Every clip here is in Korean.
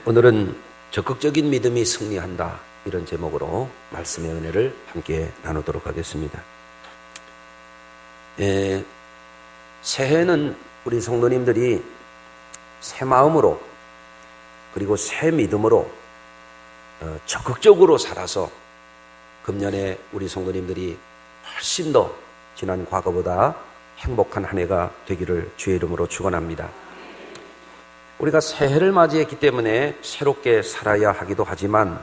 오늘은 적극적인 믿음이 승리한다, 이런 제목으로 말씀의 은혜를 함께 나누도록 하겠습니다. 새해는 우리 성도님들이 새 마음으로 그리고 새 믿음으로 적극적으로 살아서 금년에 우리 성도님들이 훨씬 더 지난 과거보다 행복한 한 해가 되기를 주의 이름으로 축원합니다. 우리가 새해를 맞이했기 때문에 새롭게 살아야 하기도 하지만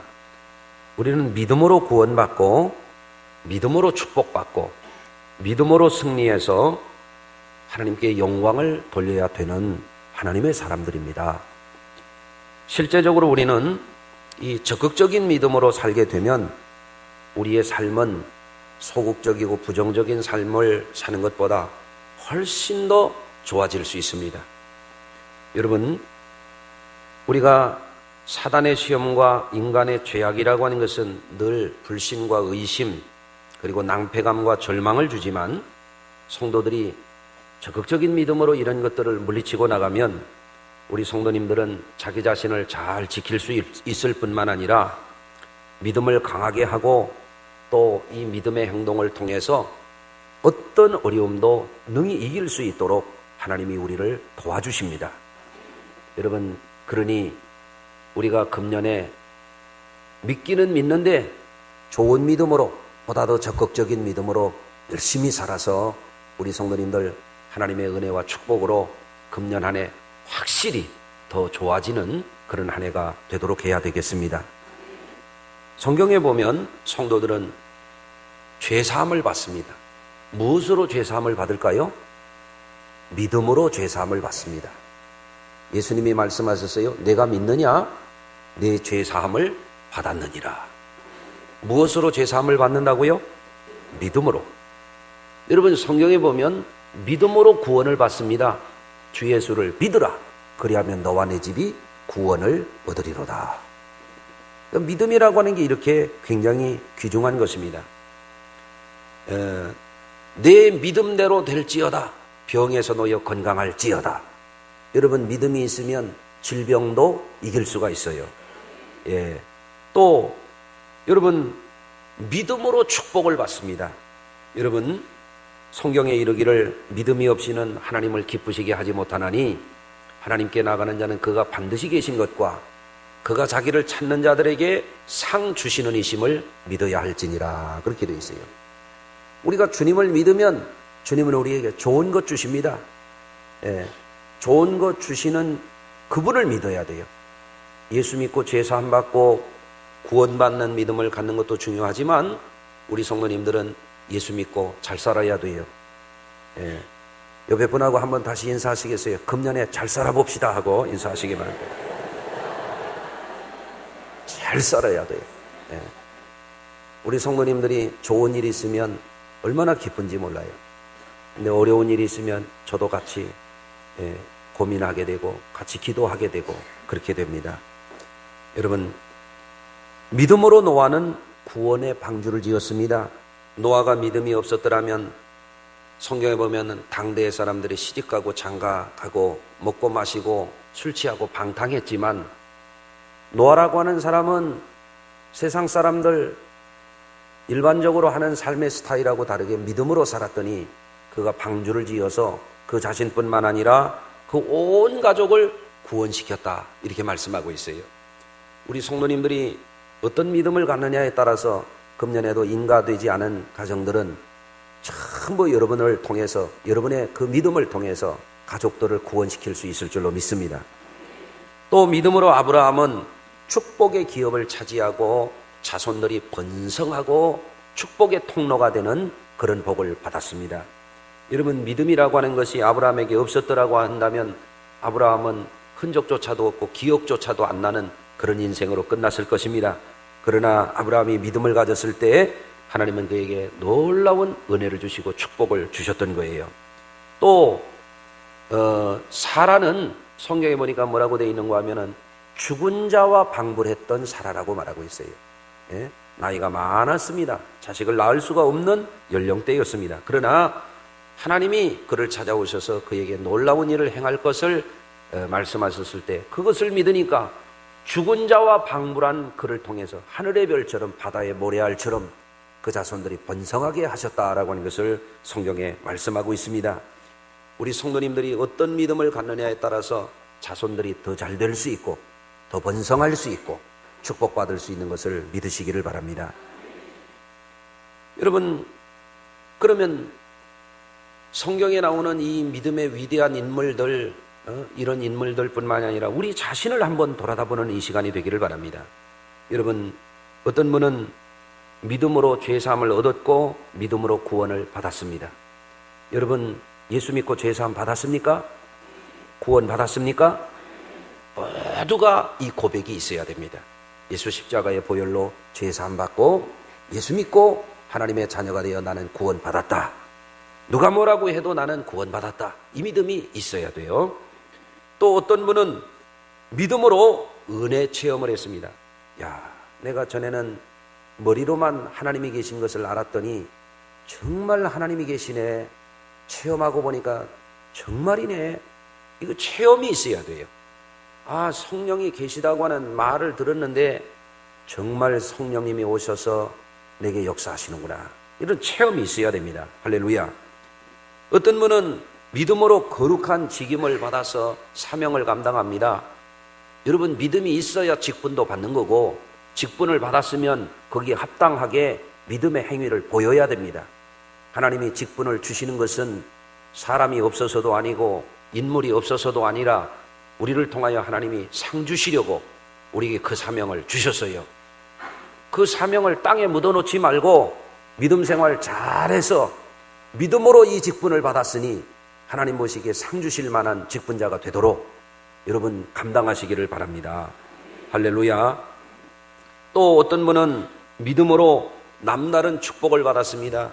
우리는 믿음으로 구원받고 믿음으로 축복받고 믿음으로 승리해서 하나님께 영광을 돌려야 되는 하나님의 사람들입니다. 실제적으로 우리는 이 적극적인 믿음으로 살게 되면 우리의 삶은 소극적이고 부정적인 삶을 사는 것보다 훨씬 더 좋아질 수 있습니다. 여러분, 우리가 사단의 시험과 인간의 죄악이라고 하는 것은 늘 불신과 의심 그리고 낭패감과 절망을 주지만 성도들이 적극적인 믿음으로 이런 것들을 물리치고 나가면 우리 성도님들은 자기 자신을 잘 지킬 수 있을 뿐만 아니라 믿음을 강하게 하고 또 이 믿음의 행동을 통해서 어떤 어려움도 능히 이길 수 있도록 하나님이 우리를 도와주십니다. 여러분, 그러니 우리가 금년에 믿기는 믿는데 좋은 믿음으로, 보다 더 적극적인 믿음으로 열심히 살아서 우리 성도님들 하나님의 은혜와 축복으로 금년 한 해 확실히 더 좋아지는 그런 한 해가 되도록 해야 되겠습니다. 성경에 보면 성도들은 죄사함을 받습니다. 무엇으로 죄사함을 받을까요? 믿음으로 죄사함을 받습니다. 예수님이 말씀하셨어요. 내가 믿느냐? 내 죄사함을 받았느니라. 무엇으로 죄사함을 받는다고요? 믿음으로. 여러분, 성경에 보면 믿음으로 구원을 받습니다. 주 예수를 믿으라. 그리하면 너와 내 집이 구원을 얻으리로다. 믿음이라고 하는 게 이렇게 굉장히 귀중한 것입니다. 내 믿음대로 될지어다. 병에서 놓여 건강할지어다. 여러분, 믿음이 있으면 질병도 이길 수가 있어요. 또 여러분, 믿음으로 축복을 받습니다. 여러분, 성경에 이르기를 믿음이 없이는 하나님을 기쁘시게 하지 못하나니 하나님께 나가는 자는 그가 반드시 계신 것과 그가 자기를 찾는 자들에게 상 주시는 이심을 믿어야 할지니라. 그렇게 되어 있어요. 우리가 주님을 믿으면 주님은 우리에게 좋은 것 주십니다. 좋은 것 주시는 그분을 믿어야 돼요. 예수 믿고 죄사함 받고 구원받는 믿음을 갖는 것도 중요하지만 우리 성도님들은 예수 믿고 잘 살아야 돼요. 옆에 분하고 한번 다시 인사하시겠어요? 금년에 잘 살아봅시다 하고 인사하시기 바랍니다. 잘 살아야 돼요. 우리 성도님들이 좋은 일이 있으면 얼마나 기쁜지 몰라요. 근데 어려운 일이 있으면 저도 같이 고민하게 되고 같이 기도하게 되고 그렇게 됩니다. 여러분, 믿음으로 노아는 구원의 방주를 지었습니다. 노아가 믿음이 없었더라면 성경에 보면 당대의 사람들이 시집가고 장가가고 먹고 마시고 술 취하고 방탕했지만 노아라고 하는 사람은 세상 사람들 일반적으로 하는 삶의 스타일하고 다르게 믿음으로 살았더니 그가 방주를 지어서 그 자신뿐만 아니라 그 온 가족을 구원시켰다, 이렇게 말씀하고 있어요. 우리 성도님들이 어떤 믿음을 갖느냐에 따라서 금년에도 인가되지 않은 가정들은 전부 여러분을 통해서, 여러분의 그 믿음을 통해서 가족들을 구원시킬 수 있을 줄로 믿습니다. 또 믿음으로 아브라함은 축복의 기업을 차지하고 자손들이 번성하고 축복의 통로가 되는 그런 복을 받았습니다. 여러분, 믿음이라고 하는 것이 아브라함에게 없었더라고 한다면 아브라함은 흔적조차도 없고 기억조차도 안 나는 그런 인생으로 끝났을 것입니다. 그러나 아브라함이 믿음을 가졌을 때 하나님은 그에게 놀라운 은혜를 주시고 축복을 주셨던 거예요. 또 사라는 성경에 보니까 뭐라고 되어 있는가 하면은 죽은 자와 방불했던 사라라고 말하고 있어요. 나이가 많았습니다. 자식을 낳을 수가 없는 연령대였습니다. 그러나 하나님이 그를 찾아오셔서 그에게 놀라운 일을 행할 것을 말씀하셨을 때 그것을 믿으니까 죽은 자와 방불한 그를 통해서 하늘의 별처럼 바다의 모래알처럼 그 자손들이 번성하게 하셨다라고 하는 것을 성경에 말씀하고 있습니다. 우리 성도님들이 어떤 믿음을 갖느냐에 따라서 자손들이 더 잘 될 수 있고 더 번성할 수 있고 축복받을 수 있는 것을 믿으시기를 바랍니다. 여러분, 그러면 성경에 나오는 이 믿음의 위대한 인물들, 이런 인물들 뿐만 아니라 우리 자신을 한번 돌아다보는 이 시간이 되기를 바랍니다. 여러분, 어떤 분은 믿음으로 죄사함을 얻었고 믿음으로 구원을 받았습니다. 여러분, 예수 믿고 죄사함 받았습니까? 구원 받았습니까? 모두가 이 고백이 있어야 됩니다. 예수 십자가의 보혈로 죄사함 받고 예수 믿고 하나님의 자녀가 되어 나는 구원 받았다. 누가 뭐라고 해도 나는 구원 받았다. 이 믿음이 있어야 돼요. 또 어떤 분은 믿음으로 은혜 체험을 했습니다. 야, 내가 전에는 머리로만 하나님이 계신 것을 알았더니 정말 하나님이 계시네. 체험하고 보니까 정말이네. 이거 체험이 있어야 돼요. 아, 성령이 계시다고 하는 말을 들었는데 정말 성령님이 오셔서 내게 역사하시는구나. 이런 체험이 있어야 됩니다. 할렐루야. 어떤 분은 믿음으로 거룩한 직임을 받아서 사명을 감당합니다. 여러분, 믿음이 있어야 직분도 받는 거고 직분을 받았으면 거기에 합당하게 믿음의 행위를 보여야 됩니다. 하나님이 직분을 주시는 것은 사람이 없어서도 아니고 인물이 없어서도 아니라 우리를 통하여 하나님이 상 주시려고 우리에게 그 사명을 주셨어요. 그 사명을 땅에 묻어놓지 말고 믿음 생활 잘해서 믿음으로 이 직분을 받았으니 하나님 보시기에 상 주실 만한 직분자가 되도록 여러분 감당하시기를 바랍니다. 할렐루야. 또 어떤 분은 믿음으로 남다른 축복을 받았습니다.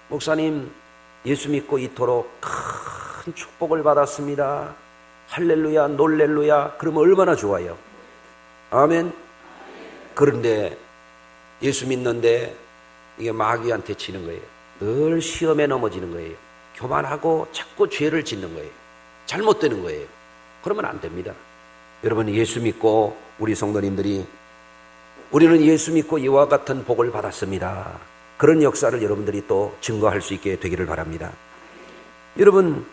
목사님, 예수 믿고 이토록 큰 축복을 받았습니다. 할렐루야, 놀렐루야. 그러면 얼마나 좋아요. 아멘. 그런데 예수 믿는데 이게 마귀한테 치는 거예요. 늘 시험에 넘어지는 거예요. 교만하고 자꾸 죄를 짓는 거예요. 잘못되는 거예요. 그러면 안 됩니다. 여러분, 예수 믿고 우리 성도님들이 우리는 예수 믿고 이와 같은 복을 받았습니다. 그런 역사를 여러분들이 또 증거할 수 있게 되기를 바랍니다. 여러분,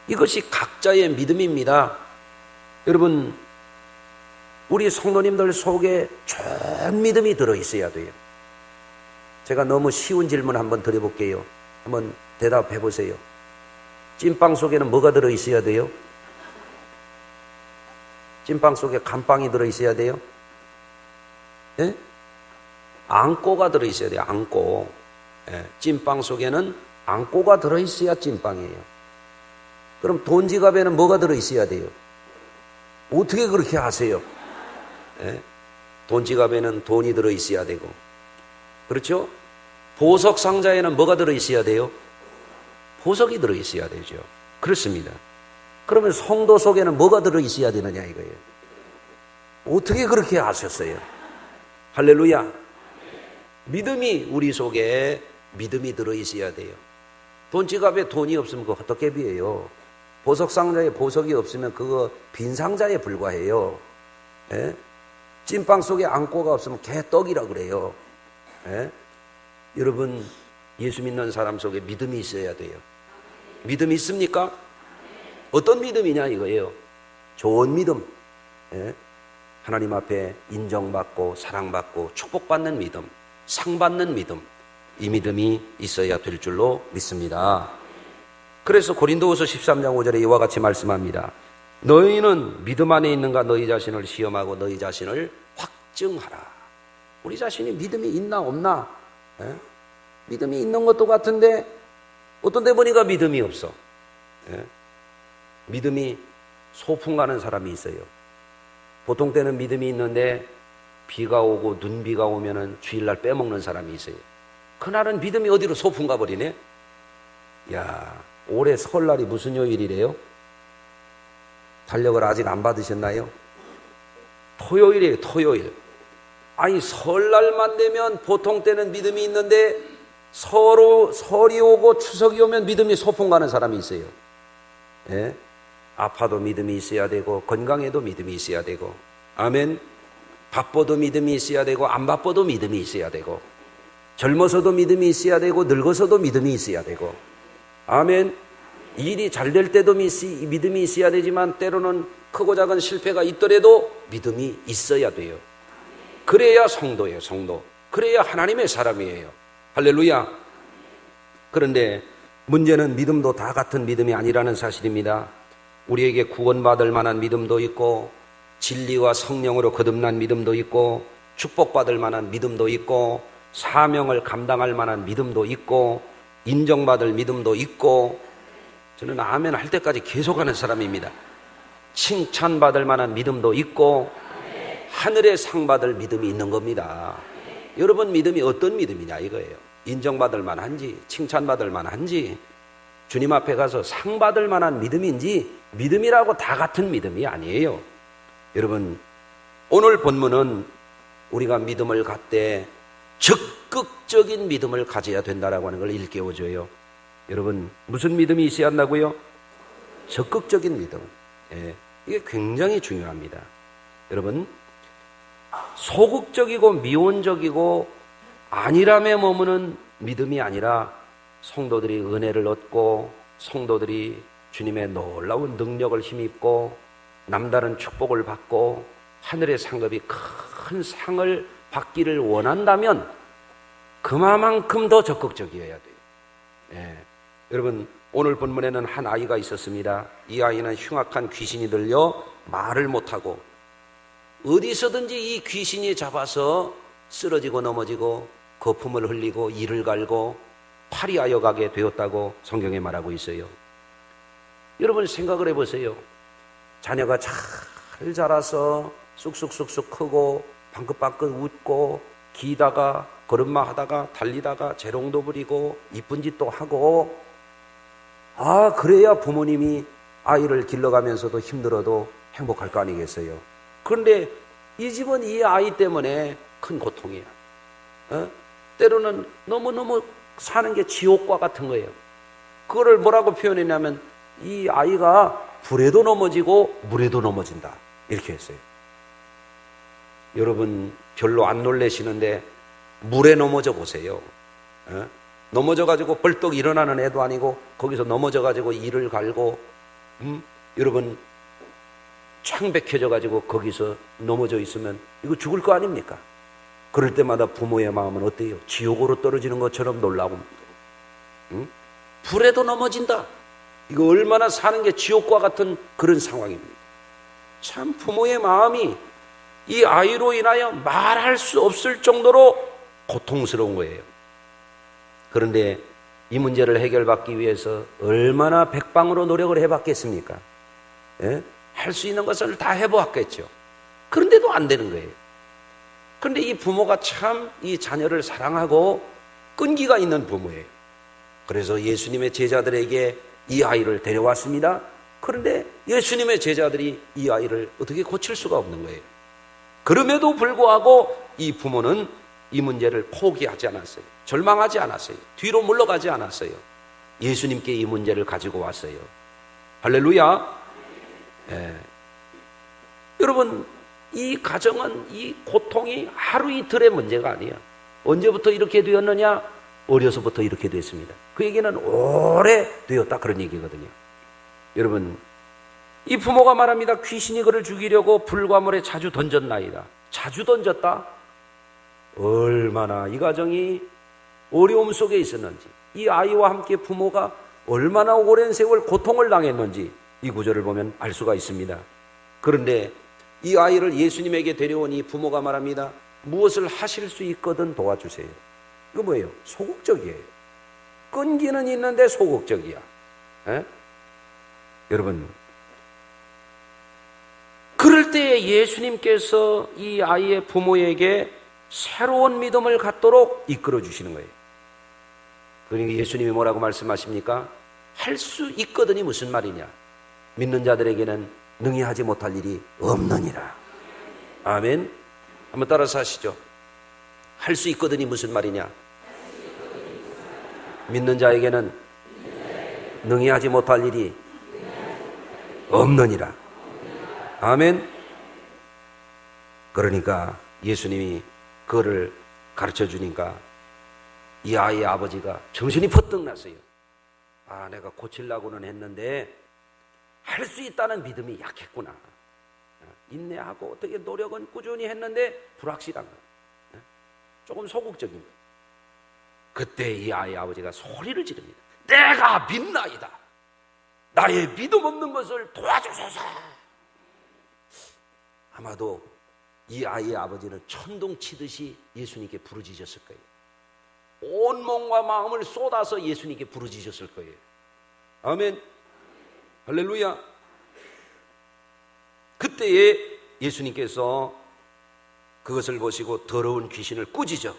이것이 각자의 믿음입니다. 여러분, 우리 성도님들 속에 좋은 믿음이 들어있어야 돼요. 제가 너무 쉬운 질문 한번 드려볼게요. 한번 대답해 보세요. 찐빵 속에는 뭐가 들어있어야 돼요? 찐빵 속에 감빵이 들어있어야 돼요? 예? 앙꼬가 들어있어야 돼요. 앙꼬. 예. 찐빵 속에는 앙꼬가 들어있어야 찐빵이에요. 그럼 돈 지갑에는 뭐가 들어있어야 돼요? 어떻게 그렇게 하세요? 예? 돈 지갑에는 돈이 들어있어야 되고, 그렇죠? 보석 상자에는 뭐가 들어있어야 돼요? 보석이 들어있어야 되죠. 그렇습니다. 그러면 성도 속에는 뭐가 들어있어야 되느냐 이거예요. 어떻게 그렇게 하셨어요? 할렐루야. 믿음이 우리 속에 믿음이 들어있어야 돼요. 돈 지갑에 돈이 없으면 그거 헛되비예요. 보석 상자에 보석이 없으면 그거 빈 상자에 불과해요. 예? 찐빵 속에 앙꼬가 없으면 개떡이라 그래요. 예? 여러분, 예수 믿는 사람 속에 믿음이 있어야 돼요. 믿음이 있습니까? 어떤 믿음이냐 이거예요. 좋은 믿음. 예? 하나님 앞에 인정받고 사랑받고 축복받는 믿음, 상받는 믿음, 이 믿음이 있어야 될 줄로 믿습니다. 그래서 고린도후서 13장 5절에 이와 같이 말씀합니다. 너희는 믿음 안에 있는가 너희 자신을 시험하고 너희 자신을 확증하라. 우리 자신이 믿음이 있나 없나? 예? 믿음이 있는 것도 같은데 어떤 데 보니까 믿음이 없어. 예? 믿음이 소풍 가는 사람이 있어요. 보통 때는 믿음이 있는데 비가 오고 눈비가 오면은 주일날 빼먹는 사람이 있어요. 그날은 믿음이 어디로 소풍 가버리네? 야, 올해 설날이 무슨 요일이래요? 달력을 아직 안 받으셨나요? 토요일이에요, 토요일. 아니, 설날만 되면 보통 때는 믿음이 있는데 설이 오고 추석이 오면 믿음이 소풍 가는 사람이 있어요. 예? 아파도 믿음이 있어야 되고 건강에도 믿음이 있어야 되고. 아멘. 바빠도 믿음이 있어야 되고 안 바빠도 믿음이 있어야 되고 젊어서도 믿음이 있어야 되고 늙어서도 믿음이 있어야 되고 아멘. 일이 잘 될 때도 믿음이 있어야 되지만 때로는 크고 작은 실패가 있더라도 믿음이 있어야 돼요. 그래야 성도예요. 성도. 그래야 하나님의 사람이에요. 할렐루야. 그런데 문제는 믿음도 다 같은 믿음이 아니라는 사실입니다. 우리에게 구원받을 만한 믿음도 있고 진리와 성령으로 거듭난 믿음도 있고 축복받을 만한 믿음도 있고 사명을 감당할 만한 믿음도 있고 인정받을 믿음도 있고 저는 아멘 할 때까지 계속하는 사람입니다. 칭찬받을 만한 믿음도 있고 하늘의 상 받을 믿음이 있는 겁니다. 여러분 믿음이 어떤 믿음이냐 이거예요. 인정받을 만한지 칭찬받을 만한지 주님 앞에 가서 상 받을 만한 믿음인지 믿음이라고 다 같은 믿음이 아니에요. 여러분 오늘 본문은 우리가 믿음을 갖되 적극적인 믿음을 가져야 된다라고 하는 걸 일깨워줘요. 여러분 무슨 믿음이 있어야 한다고요? 적극적인 믿음. 예, 이게 굉장히 중요합니다. 여러분 소극적이고 미온적이고 안일함에 머무는 믿음이 아니라 성도들이 은혜를 얻고 성도들이 주님의 놀라운 능력을 힘입고 남다른 축복을 받고 하늘의 상급이 큰 상을 받기를 원한다면 그만큼 더 적극적이어야 돼요. 예. 여러분 오늘 본문에는 한 아이가 있었습니다. 이 아이는 흉악한 귀신이 들려 말을 못하고 어디서든지 이 귀신이 잡아서 쓰러지고 넘어지고 거품을 흘리고 이를 갈고 파리하여 가게 되었다고 성경에 말하고 있어요. 여러분 생각을 해보세요. 자녀가 잘 자라서 쑥쑥쑥쑥 크고 방긋방긋 웃고 기다가 걸음마 하다가 달리다가 재롱도 부리고 이쁜 짓도 하고 그래야 부모님이 아이를 길러가면서도 힘들어도 행복할 거 아니겠어요. 그런데 이 집은 이 아이 때문에 큰 고통이야. 때로는 너무너무 사는 게 지옥과 같은 거예요. 그거를 뭐라고 표현했냐면 이 아이가 불에도 넘어지고 물에도 넘어진다 이렇게 했어요. 여러분 별로 안 놀라시는데 물에 넘어져 보세요. 넘어져가지고 벌떡 일어나는 애도 아니고 거기서 넘어져가지고 이를 갈고 여러분 창백해져가지고 거기서 넘어져 있으면 이거 죽을 거 아닙니까? 그럴 때마다 부모의 마음은 어때요? 지옥으로 떨어지는 것처럼 놀라고 불에도 넘어진다. 이거 얼마나 사는 게 지옥과 같은 그런 상황입니다. 참 부모의 마음이 이 아이로 인하여 말할 수 없을 정도로 고통스러운 거예요. 그런데 이 문제를 해결받기 위해서 얼마나 백방으로 노력을 해봤겠습니까? 예? 할 수 있는 것을 다 해보았겠죠. 그런데도 안 되는 거예요. 그런데 이 부모가 참 이 자녀를 사랑하고 끈기가 있는 부모예요. 그래서 예수님의 제자들에게 이 아이를 데려왔습니다. 그런데 예수님의 제자들이 이 아이를 어떻게 고칠 수가 없는 거예요. 그럼에도 불구하고 이 부모는 이 문제를 포기하지 않았어요. 절망하지 않았어요. 뒤로 물러가지 않았어요. 예수님께 이 문제를 가지고 왔어요. 할렐루야. 예. 여러분 이 가정은 이 고통이 하루 이틀의 문제가 아니야. 언제부터 이렇게 되었느냐? 어려서부터 이렇게 됐습니다. 그 얘기는 오래 되었다 그런 얘기거든요. 여러분 이 부모가 말합니다. 귀신이 그를 죽이려고 불과 물에 자주 던졌나이다. 자주 던졌다? 얼마나 이 가정이 어려움 속에 있었는지, 이 아이와 함께 부모가 얼마나 오랜 세월 고통을 당했는지 이 구절을 보면 알 수가 있습니다. 그런데 이 아이를 예수님에게 데려온 이 부모가 말합니다. 무엇을 하실 수 있거든 도와주세요. 이거 뭐예요? 소극적이에요. 끈기는 있는데 소극적이야. 에? 여러분 그럴 때 예수님께서 이 아이의 부모에게 새로운 믿음을 갖도록 이끌어 주시는 거예요. 그러니까 예수님이 뭐라고 말씀하십니까? 할 수 있거든이 무슨 말이냐? 믿는 자들에게는 능히 하지 못할 일이 없느니라. 아멘. 한번 따라서 하시죠. 할 수 있거든이 무슨 말이냐? 믿는 자에게는 능히 하지 못할 일이 없느니라. 아멘. 그러니까 예수님이 그거를 가르쳐 주니까 이 아이의 아버지가 정신이 퍼뜩 났어요. 아, 내가 고치려고는 했는데 할 수 있다는 믿음이 약했구나. 인내하고 어떻게 노력은 꾸준히 했는데 불확실한 거예요. 조금 소극적인 거예요. 그때 이 아이의 아버지가 소리를 지릅니다. 내가 믿나이다. 나의 믿음 없는 것을 도와주소서. 아마도 이 아이의 아버지는 천둥치듯이 예수님께 부르짖었을 거예요. 온 몸과 마음을 쏟아서 예수님께 부르짖었을 거예요. 아멘. 할렐루야. 그때에 예수님께서 그것을 보시고 더러운 귀신을 꾸짖어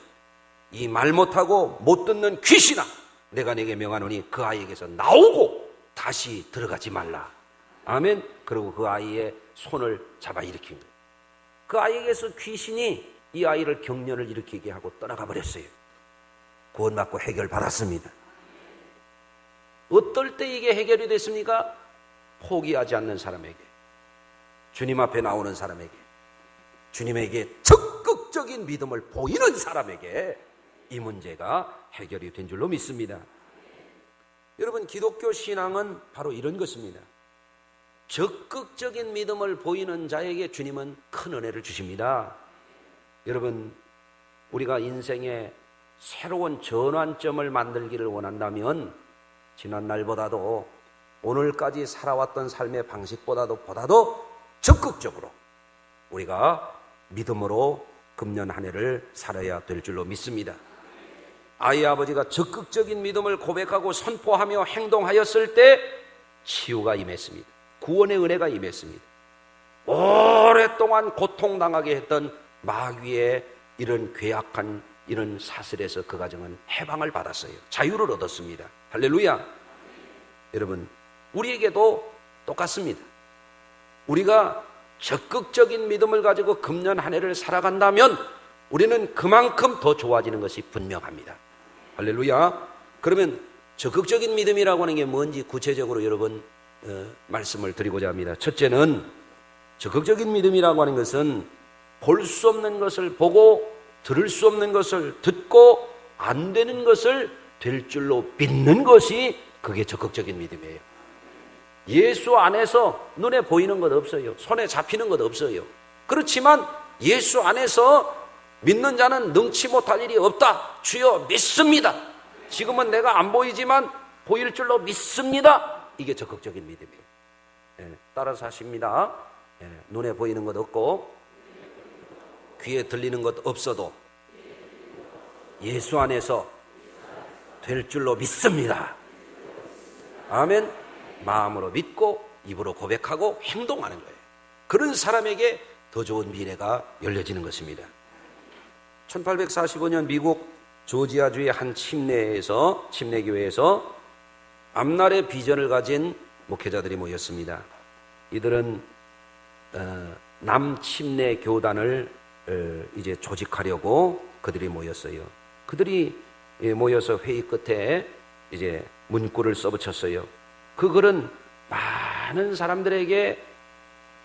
이 말 못하고 못 듣는 귀신아, 내가 네게 명하노니 그 아이에게서 나오고 다시 들어가지 말라. 아멘. 그리고 그 아이의 손을 잡아 일으킨 거예요. 그 아이에게서 귀신이 이 아이를 경련을 일으키게 하고 떠나가 버렸어요. 구원받고 해결받았습니다. 어떨 때 이게 해결이 됐습니까? 포기하지 않는 사람에게, 주님 앞에 나오는 사람에게, 주님에게 적극적인 믿음을 보이는 사람에게 이 문제가 해결이 된 줄로 믿습니다. 여러분, 기독교 신앙은 바로 이런 것입니다. 적극적인 믿음을 보이는 자에게 주님은 큰 은혜를 주십니다. 여러분, 우리가 인생에 새로운 전환점을 만들기를 원한다면 지난날보다도 오늘까지 살아왔던 삶의 방식보다도 적극적으로 우리가 믿음으로 금년 한 해를 살아야 될 줄로 믿습니다. 아이의 아버지가 적극적인 믿음을 고백하고 선포하며 행동하였을 때 치유가 임했습니다. 구원의 은혜가 임했습니다. 오랫동안 고통당하게 했던 마귀의 이런 괴악한 이런 사슬에서 그 가정은 해방을 받았어요. 자유를 얻었습니다. 할렐루야. 여러분, 우리에게도 똑같습니다. 우리가 적극적인 믿음을 가지고 금년 한 해를 살아간다면 우리는 그만큼 더 좋아지는 것이 분명합니다. 할렐루야. 그러면 적극적인 믿음이라고 하는 게 뭔지 구체적으로 여러분 말씀을 드리고자 합니다. 첫째는 적극적인 믿음이라고 하는 것은 볼 수 없는 것을 보고 들을 수 없는 것을 듣고 안 되는 것을 될 줄로 믿는 것이 그게 적극적인 믿음이에요. 예수 안에서 눈에 보이는 것 없어요. 손에 잡히는 것 없어요. 그렇지만 예수 안에서 믿는 자는 능치 못할 일이 없다. 주여 믿습니다. 지금은 내가 안 보이지만 보일 줄로 믿습니다. 이게 적극적인 믿음이에요. 따라서 하십니다. 눈에 보이는 것 없고 귀에 들리는 것 없어도 예수 안에서 될 줄로 믿습니다. 아멘. 마음으로 믿고 입으로 고백하고 행동하는 거예요. 그런 사람에게 더 좋은 미래가 열려지는 것입니다. 1845년 미국 조지아주의 한 침례교회에서 앞날의 비전을 가진 목회자들이 모였습니다. 이들은 남침례 교단을 이제 조직하려고 그들이 모였어요. 그들이 모여서 회의 끝에 이제 문구를 써붙였어요. 그 글은 많은 사람들에게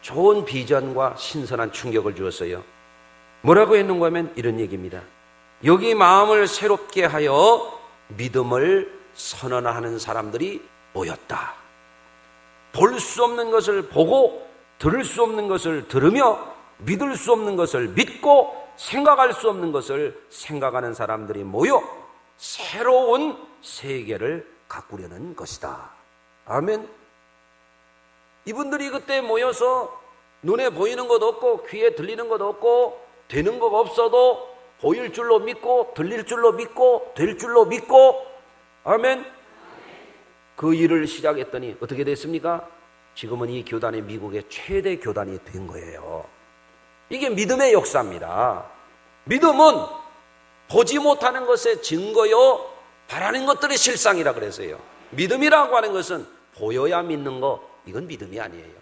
좋은 비전과 신선한 충격을 주었어요. 뭐라고 했는가 하면 이런 얘기입니다. 여기 마음을 새롭게 하여 믿음을 선언하는 사람들이 모였다. 볼 수 없는 것을 보고 들을 수 없는 것을 들으며 믿을 수 없는 것을 믿고 생각할 수 없는 것을 생각하는 사람들이 모여 새로운 세계를 가꾸려는 것이다. 아멘. 이분들이 그때 모여서 눈에 보이는 것 없고 귀에 들리는 것 없고 되는 것 없어도 보일 줄로 믿고 들릴 줄로 믿고 될 줄로 믿고 아멘. 그 일을 시작했더니 어떻게 됐습니까? 지금은 이 교단이 미국의 최대 교단이 된 거예요. 이게 믿음의 역사입니다. 믿음은 보지 못하는 것의 증거요 바라는 것들의 실상이라 그랬어요. 믿음이라고 하는 것은 보여야 믿는 거, 이건 믿음이 아니에요.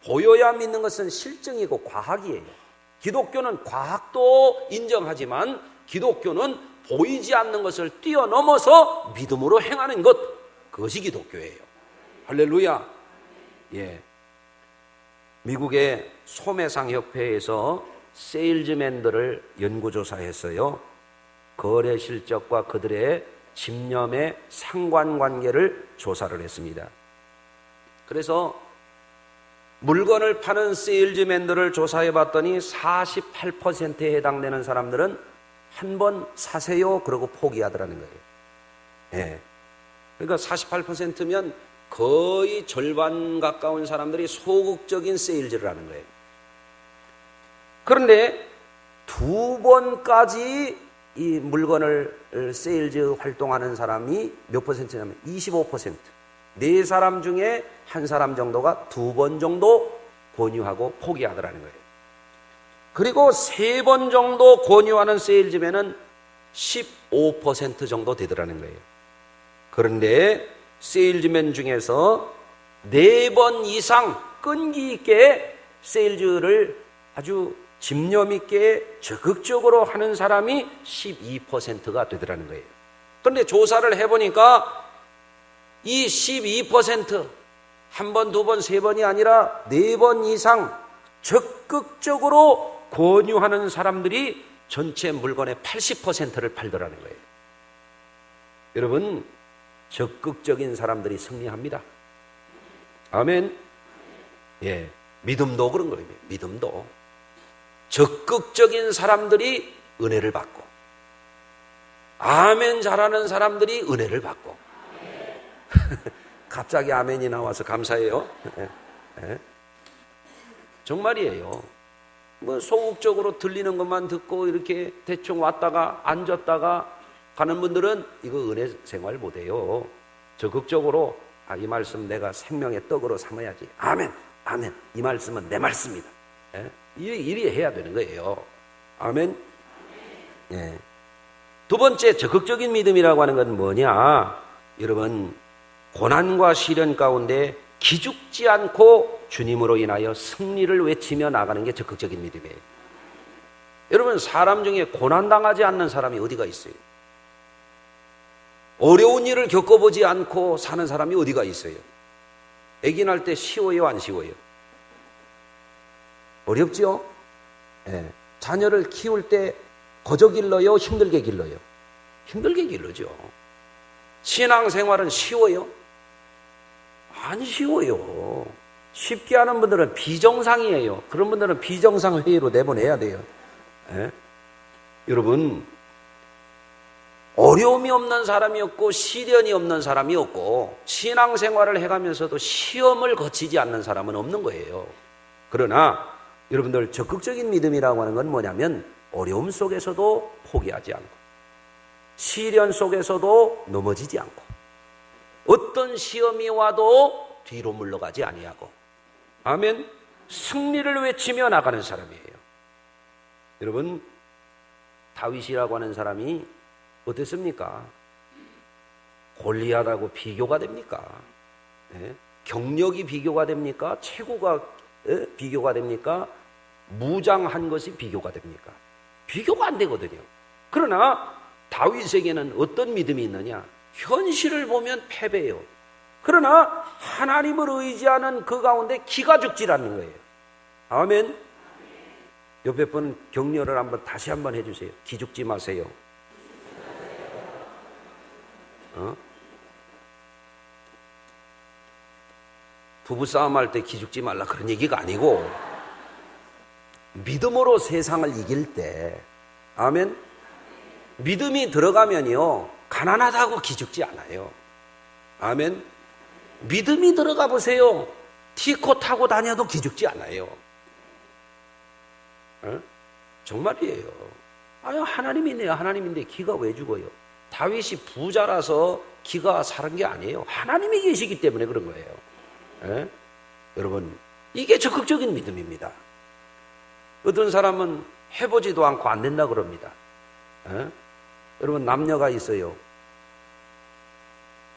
보여야 믿는 것은 실증이고 과학이에요. 기독교는 과학도 인정하지만 기독교는 보이지 않는 것을 뛰어넘어서 믿음으로 행하는 것, 그것이 기독교예요. 할렐루야. 예. 미국의 소매상 협회에서 세일즈맨들을 연구조사했어요. 거래 실적과 그들의 집념의 상관관계를 조사를 했습니다. 그래서 물건을 파는 세일즈맨들을 조사해 봤더니 48%에 해당되는 사람들은 한 번 사세요 그러고 포기하더라는 거예요. 예. 그러니까 48%면 거의 절반 가까운 사람들이 소극적인 세일즈를 하는 거예요. 그런데 두 번까지 이 물건을 세일즈 활동하는 사람이 몇 퍼센트냐면 25%. 네 사람 중에 한 사람 정도가 두 번 정도 권유하고 포기하더라는 거예요. 그리고 세 번 정도 권유하는 세일즈맨은 15% 정도 되더라는 거예요. 그런데 세일즈맨 중에서 네 번 이상 끈기 있게 세일즈를 아주 집념 있게 적극적으로 하는 사람이 12%가 되더라는 거예요. 그런데 조사를 해보니까 이 12% 한 번, 두 번, 세 번이 아니라 네 번 이상 적극적으로 권유하는 사람들이 전체 물건의 80%를 팔더라는 거예요. 여러분, 적극적인 사람들이 승리합니다. 아멘. 예, 믿음도 그런 거예요. 믿음도 적극적인 사람들이 은혜를 받고, 아멘 잘하는 사람들이 은혜를 받고. 갑자기 아멘이 나와서 감사해요. 정말이에요. 뭐 소극적으로 들리는 것만 듣고 이렇게 대충 왔다가 앉았다가 가는 분들은 이거 은혜 생활 못해요. 적극적으로 이 말씀 내가 생명의 떡으로 삼아야지. 아멘, 아멘. 이 말씀은 내 말씀이다. 이리 해야 되는 거예요. 아멘. 예. 두 번째 적극적인 믿음이라고 하는 건 뭐냐? 여러분, 고난과 시련 가운데 기죽지 않고 주님으로 인하여 승리를 외치며 나가는 게 적극적인 믿음이에요. 여러분, 사람 중에 고난당하지 않는 사람이 어디가 있어요? 어려운 일을 겪어보지 않고 사는 사람이 어디가 있어요? 아기 낳을 때 쉬워요, 안 쉬워요? 어렵죠? 예. 자녀를 키울 때 거저 길러요, 힘들게 길러요? 힘들게 길르죠. 신앙생활은 쉬워요? 안 쉬워요. 쉽게 하는 분들은 비정상이에요. 그런 분들은 비정상 회의로 내보내야 돼요. 예? 여러분, 어려움이 없는 사람이 없고 시련이 없는 사람이 없고 신앙생활을 해가면서도 시험을 거치지 않는 사람은 없는 거예요. 그러나 여러분들, 적극적인 믿음이라고 하는 건 뭐냐면 어려움 속에서도 포기하지 않고 시련 속에서도 넘어지지 않고 어떤 시험이 와도 뒤로 물러가지 아니하고, 아멘, 승리를 외치며 나가는 사람이에요. 여러분, 다윗이라고 하는 사람이 어땠습니까? 골리앗하고 비교가 됩니까? 예? 경력이 비교가 됩니까? 체구가 비교가 됩니까? 무장한 것이 비교가 됩니까? 비교가 안 되거든요. 그러나 다윗에게는 어떤 믿음이 있느냐? 현실을 보면 패배해요. 그러나 하나님을 의지하는 그 가운데 기가 죽질 않는 거예요. 아멘. 옆에 분 격려를 다시 한번 해주세요. 기죽지 마세요. 부부싸움 할 때 기죽지 말라 그런 얘기가 아니고 믿음으로 세상을 이길 때, 아멘, 믿음이 들어가면요 가난하다고 기죽지 않아요. 아멘. 믿음이 들어가 보세요. 티코 타고 다녀도 기죽지 않아요. 정말이에요. 하나님이네요. 하나님인데 기가 왜 죽어요? 다윗이 부자라서 기가 사는 게 아니에요. 하나님이 계시기 때문에 그런 거예요. 여러분, 이게 적극적인 믿음입니다. 어떤 사람은 해보지도 않고 안 된다 그럽니다. 여러분, 남녀가 있어요.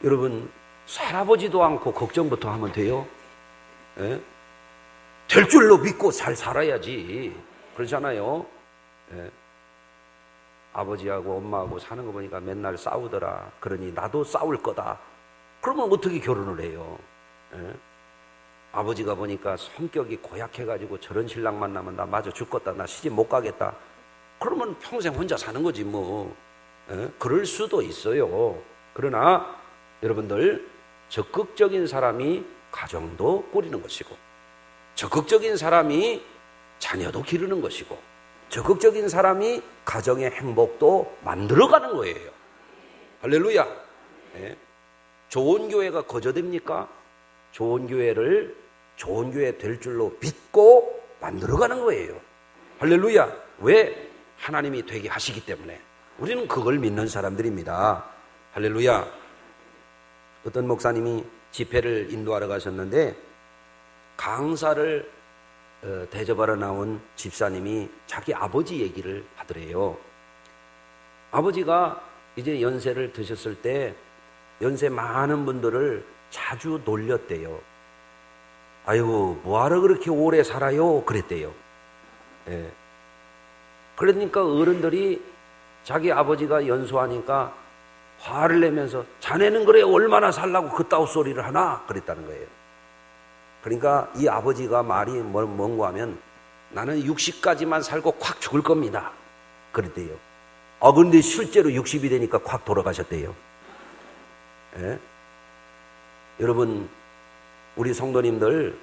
여러분, 살아보지도 않고 걱정부터 하면 돼요? 될 줄로 믿고 잘 살아야지. 그렇잖아요. 아버지하고 엄마하고 사는 거 보니까 맨날 싸우더라. 그러니 나도 싸울 거다. 그러면 어떻게 결혼을 해요? 아버지가 보니까 성격이 고약해가지고 저런 신랑 만나면 나 마저 죽겠다, 나 시집 못 가겠다. 그러면 평생 혼자 사는 거지 뭐. 그럴 수도 있어요. 그러나 여러분들, 적극적인 사람이 가정도 꾸리는 것이고, 적극적인 사람이 자녀도 기르는 것이고, 적극적인 사람이 가정의 행복도 만들어가는 거예요. 할렐루야. 좋은 교회가 거저됩니까? 좋은 교회를 좋은 교회 될 줄로 믿고 만들어가는 거예요. 할렐루야. 왜? 하나님이 되게 하시기 때문에. 우리는 그걸 믿는 사람들입니다. 할렐루야. 어떤 목사님이 집회를 인도하러 가셨는데 강사를 대접하러 나온 집사님이 자기 아버지 얘기를 하더래요. 아버지가 이제 연세를 드셨을 때 연세 많은 분들을 자주 놀렸대요. 아이고, 뭐하러 그렇게 오래 살아요? 그랬대요. 그러니까 어른들이 자기 아버지가 연소하니까 화를 내면서 자네는 그래 얼마나 살라고 그따위 소리를 하나? 그랬다는 거예요. 그러니까 이 아버지가 말이 뭔가 하면 나는 60까지만 살고 콱 죽을 겁니다. 그랬대요. 근데 실제로 60이 되니까 콱 돌아가셨대요. 여러분, 우리 성도님들,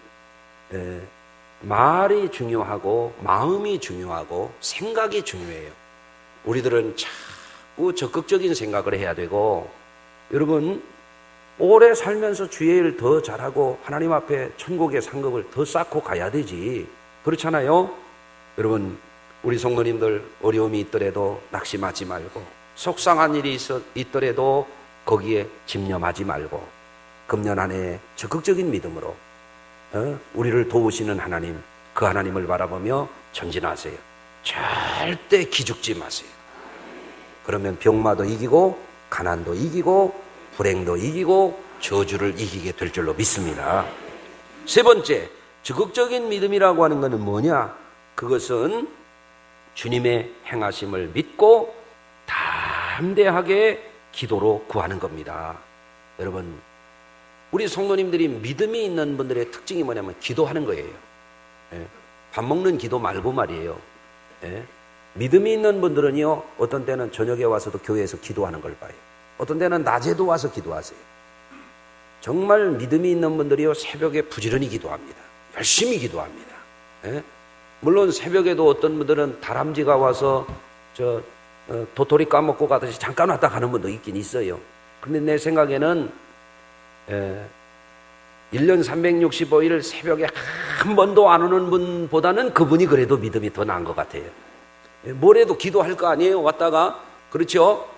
말이 중요하고 마음이 중요하고 생각이 중요해요. 우리들은 자꾸 적극적인 생각을 해야 되고, 여러분, 오래 살면서 주의 일 더 잘하고 하나님 앞에 천국의 상급을 더 쌓고 가야 되지. 그렇잖아요? 여러분, 우리 성도님들 어려움이 있더라도 낙심하지 말고, 속상한 일이 있더라도 거기에 집념하지 말고, 금년 한 해 적극적인 믿음으로 우리를 도우시는 하나님, 그 하나님을 바라보며 전진하세요. 절대 기죽지 마세요. 그러면 병마도 이기고 가난도 이기고 불행도 이기고 저주를 이기게 될 줄로 믿습니다. 세 번째, 적극적인 믿음이라고 하는 것은 뭐냐? 그것은 주님의 행하심을 믿고 담대하게 기도로 구하는 겁니다. 여러분, 우리 성도님들이 믿음이 있는 분들의 특징이 뭐냐면 기도하는 거예요. 밥 먹는 기도 말고 말이에요. 믿음이 있는 분들은요, 어떤 때는 저녁에 와서도 교회에서 기도하는 걸 봐요. 어떤 때는 낮에도 와서 기도하세요. 정말 믿음이 있는 분들이요, 새벽에 부지런히 기도합니다. 열심히 기도합니다. 물론 새벽에도 어떤 분들은 다람쥐가 와서 도토리 까먹고 가듯이 잠깐 왔다 가는 분도 있긴 있어요. 그런데 내 생각에는 1년 365일 새벽에 한 번도 안 오는 분보다는 그분이 그래도 믿음이 더 나은 것 같아요. 뭐래도 기도할 거 아니에요, 왔다가. 그렇죠?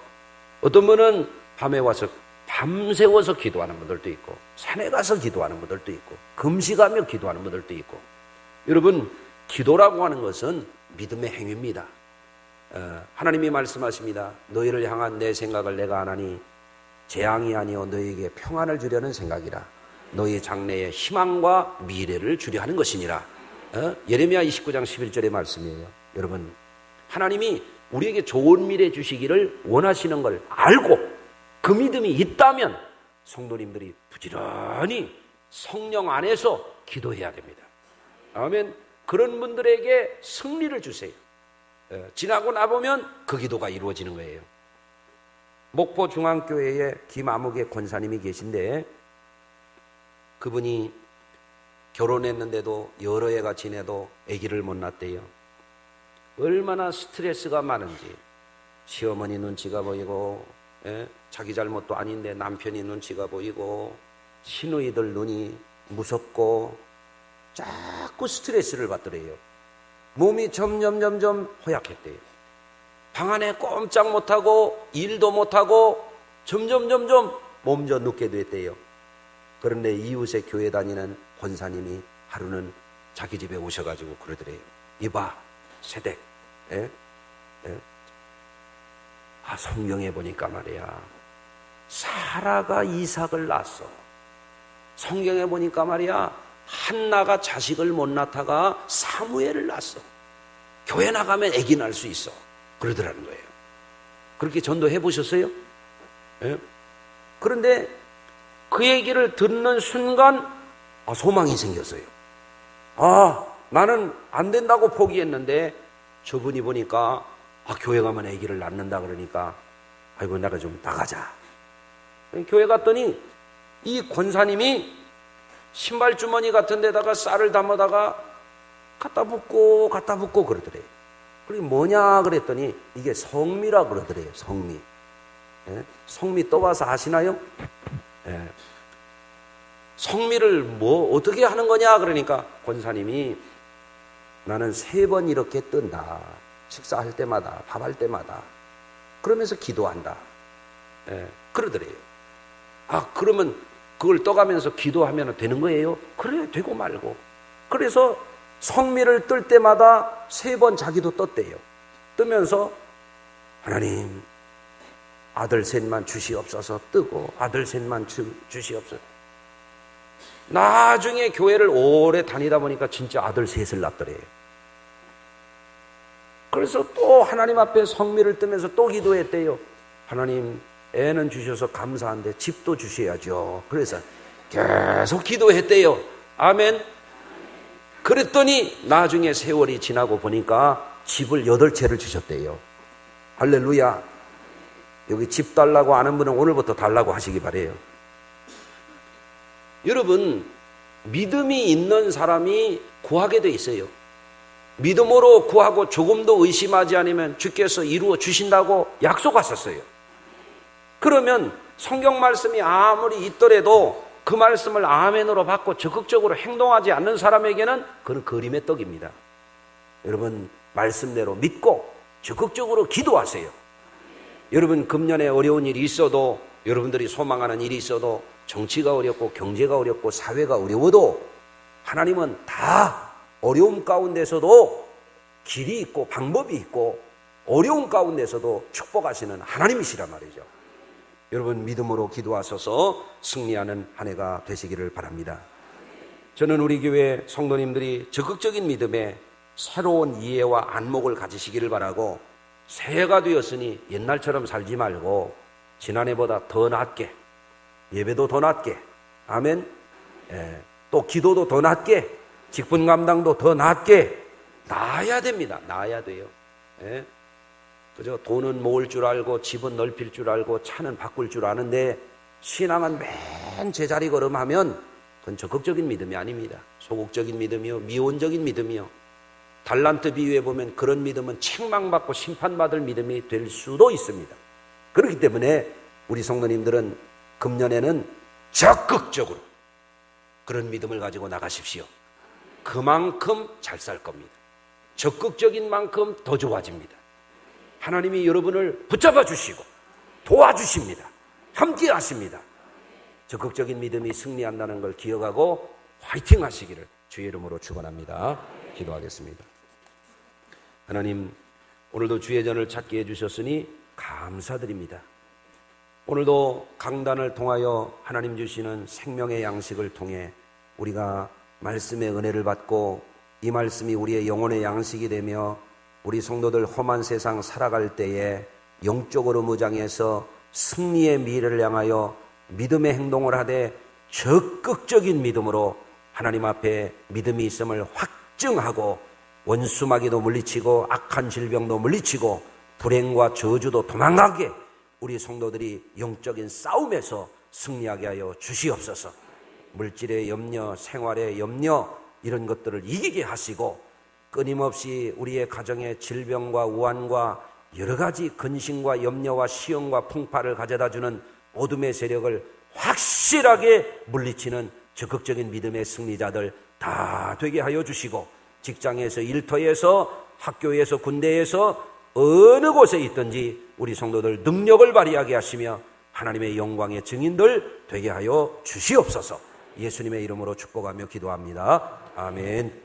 어떤 분은 밤에 와서 밤새워서 기도하는 분들도 있고, 산에 가서 기도하는 분들도 있고, 금식하며 기도하는 분들도 있고. 여러분, 기도라고 하는 것은 믿음의 행위입니다. 하나님이 말씀하십니다. 너희를 향한 내 생각을 내가 아나니 재앙이 아니요 너희에게 평안을 주려는 생각이라. 너희 장래에 희망과 미래를 주려 하는 것이니라. 예레미야 29장 11절의 말씀이에요. 여러분, 하나님이 우리에게 좋은 미래 주시기를 원하시는 걸 알고 그 믿음이 있다면 성도님들이 부지런히 성령 안에서 기도해야 됩니다. 아멘. 그런 분들에게 승리를 주세요. 지나고 나보면 그 기도가 이루어지는 거예요. 목포 중앙교회에 김아무개 권사님이 계신데, 그분이 결혼했는데도 여러 해가 지내도 아기를 못 낳았대요. 얼마나 스트레스가 많은지. 시어머니 눈치가 보이고, 자기 잘못도 아닌데 남편이 눈치가 보이고, 시누이들 눈이 무섭고 자꾸 스트레스를 받더래요. 몸이 점점 허약했대요. 방 안에 꼼짝 못하고 일도 못하고 점점 몸져 눕게 됐대요. 그런데 이웃에 교회 다니는 권사님이 하루는 자기 집에 오셔가지고 그러더래요. 이봐, 세댁, 성경에 보니까 말이야, 사라가 이삭을 낳았어. 성경에 보니까 말이야, 한나가 자식을 못 낳다가 사무엘을 낳았어. 교회 나가면 아기 낳을 수 있어. 그러더라는 거예요. 그렇게 전도해 보셨어요? 그런데 그 얘기를 듣는 순간 소망이 생겼어요. 나는 안 된다고 포기했는데 저분이 보니까 교회 가면 아기를 낳는다 그러니까 아이고 내가 좀 나가자. 교회 갔더니 이 권사님이 신발 주머니 같은 데다가 쌀을 담아다가 갖다 붓고 그러더래요. 그리고 뭐냐 그랬더니 이게 성미라 그러더래요. 성미. 성미 떠와서 아시나요? 성미를 뭐 어떻게 하는 거냐 그러니까 권사님이 나는 3번 이렇게 뜬다. 식사할 때마다 밥할 때마다 그러면서 기도한다. 그러더래요. 그러면 그걸 떠가면서 기도하면 되는 거예요? 그래 되고 말고. 그래서 성미를 뜰 때마다 3번 자기도 떴대요. 뜨면서 하나님 아들 셋만 주시옵소서 뜨고 아들 셋만 주시옵소서. 나중에 교회를 오래 다니다 보니까 진짜 아들 셋을 낳더래요. 그래서 또 하나님 앞에 성미를 뜨면서 또 기도했대요. 하나님 애는 주셔서 감사한데 집도 주셔야죠. 그래서 계속 기도했대요. 아멘. 그랬더니 나중에 세월이 지나고 보니까 집을 8채를 주셨대요. 할렐루야. 여기 집 달라고 아는 분은 오늘부터 달라고 하시기 바래요. 여러분, 믿음이 있는 사람이 구하게 돼 있어요. 믿음으로 구하고 조금도 의심하지 않으면 주께서 이루어 주신다고 약속하셨어요. 그러면 성경 말씀이 아무리 있더라도 그 말씀을 아멘으로 받고 적극적으로 행동하지 않는 사람에게는 그건 그림의 떡입니다. 여러분, 말씀대로 믿고 적극적으로 기도하세요. 여러분, 금년에 어려운 일이 있어도, 여러분들이 소망하는 일이 있어도, 정치가 어렵고 경제가 어렵고 사회가 어려워도 하나님은 다 어려움 가운데서도 길이 있고 방법이 있고 어려움 가운데서도 축복하시는 하나님이시란 말이죠. 여러분, 믿음으로 기도하셔서 승리하는 한 해가 되시기를 바랍니다. 저는 우리 교회 성도님들이 적극적인 믿음에 새로운 이해와 안목을 가지시기를 바라고, 새해가 되었으니 옛날처럼 살지 말고 지난해보다 더 낫게, 예배도 더 낫게, 아멘. 또 기도도 더 낫게, 직분 감당도 더 낫게 나아야 됩니다. 나아야 돼요. 그저 돈은 모을 줄 알고 집은 넓힐 줄 알고 차는 바꿀 줄 아는데 신앙은 맨 제자리 걸음하면 그건 적극적인 믿음이 아닙니다. 소극적인 믿음이요, 미온적인 믿음이요. 달란트 비유에 보면 그런 믿음은 책망받고 심판받을 믿음이 될 수도 있습니다. 그렇기 때문에 우리 성도님들은 금년에는 적극적으로 그런 믿음을 가지고 나가십시오. 그만큼 잘 살 겁니다. 적극적인 만큼 더 좋아집니다. 하나님이 여러분을 붙잡아 주시고 도와주십니다. 함께 하십니다. 적극적인 믿음이 승리한다는 걸 기억하고 화이팅 하시기를 주의 이름으로 축원합니다. 기도하겠습니다. 하나님, 오늘도 주의 전을 찾게 해주셨으니 감사드립니다. 오늘도 강단을 통하여 하나님 주시는 생명의 양식을 통해 우리가 말씀의 은혜를 받고 이 말씀이 우리의 영혼의 양식이 되며 우리 성도들 험한 세상 살아갈 때에 영적으로 무장해서 승리의 미래를 향하여 믿음의 행동을 하되 적극적인 믿음으로 하나님 앞에 믿음이 있음을 확증하고 원수마귀도 물리치고 악한 질병도 물리치고 불행과 저주도 도망가게 우리 성도들이 영적인 싸움에서 승리하게 하여 주시옵소서. 물질의 염려, 생활의 염려 이런 것들을 이기게 하시고 끊임없이 우리의 가정에 질병과 우환과 여러 가지 근심과 염려와 시험과 풍파를 가져다주는 어둠의 세력을 확실하게 물리치는 적극적인 믿음의 승리자들 다 되게 하여 주시고 직장에서 일터에서 학교에서 군대에서 어느 곳에 있든지 우리 성도들 능력을 발휘하게 하시며 하나님의 영광의 증인들 되게 하여 주시옵소서. 예수님의 이름으로 축복하며 기도합니다. 아멘.